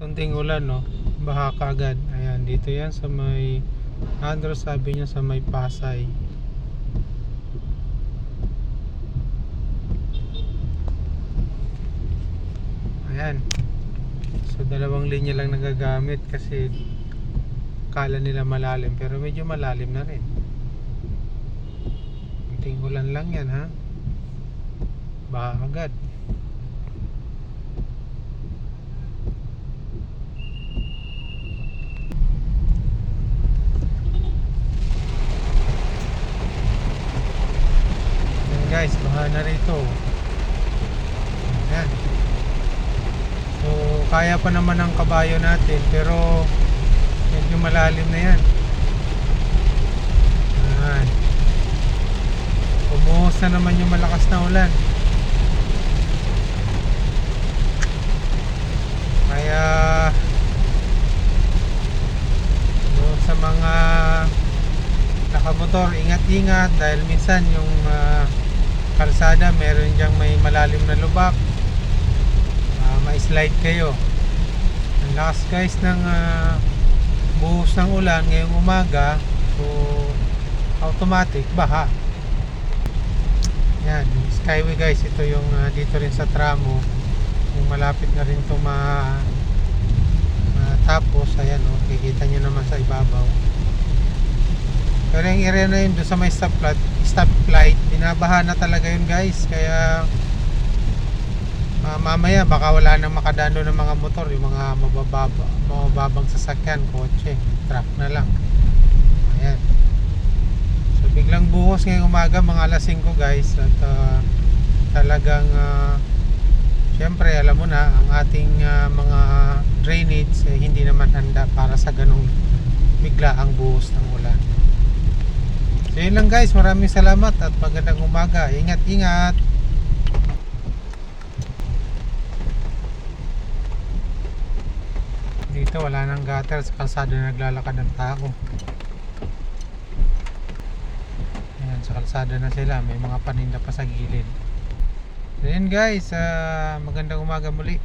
konting ulan, no, baha kaagad. Ayan, dito yan sa may Andros, sabi niya sa may Pasay. Ayan, so dalawang linya lang nagagamit kasi kala nila malalim, pero medyo malalim na rin. Konting ulan lang yan, ha, baha agad. Guys, baha na rito. Ayan. So kaya pa naman ang kabayo natin, pero medyo malalim na yan. Ayan. Umuhos na naman yung malakas na ulan. Kaya sa mga nakamotor, ingat-ingat dahil minsan yung kalsada meron diyang may malalim na lubak, ma-slide kayo. Ang lakas guys ng buhos ng ulan ngayong umaga, so automatic baha. Yan, yung skyway guys, ito yung dito rin sa tramo, yung malapit na rin ito tapos ayan, kikita nyo naman sa ibabaw. Pero yung area na yun doon sa may stoplight, binabaha na talaga yun guys. Kaya mamaya baka wala nang makadaan doon ng mga motor, yung mga mababang sasakyan, kotse, truck na lang. Ayan. So biglang buhos ngayong umaga, mga alas 5 guys. At talagang syempre alam mo na, ang ating mga drainage hindi naman handa para sa ganong biglaang buhos ng ulan. So yun lang guys, maraming salamat at magandang umaga. Ingat-ingat. Dito wala nang gutter sa kalsada na naglalakad ng tao. Ayan, sa kalsada na sila, may mga paninda pa sa gilid. So yun guys, magandang umaga muli.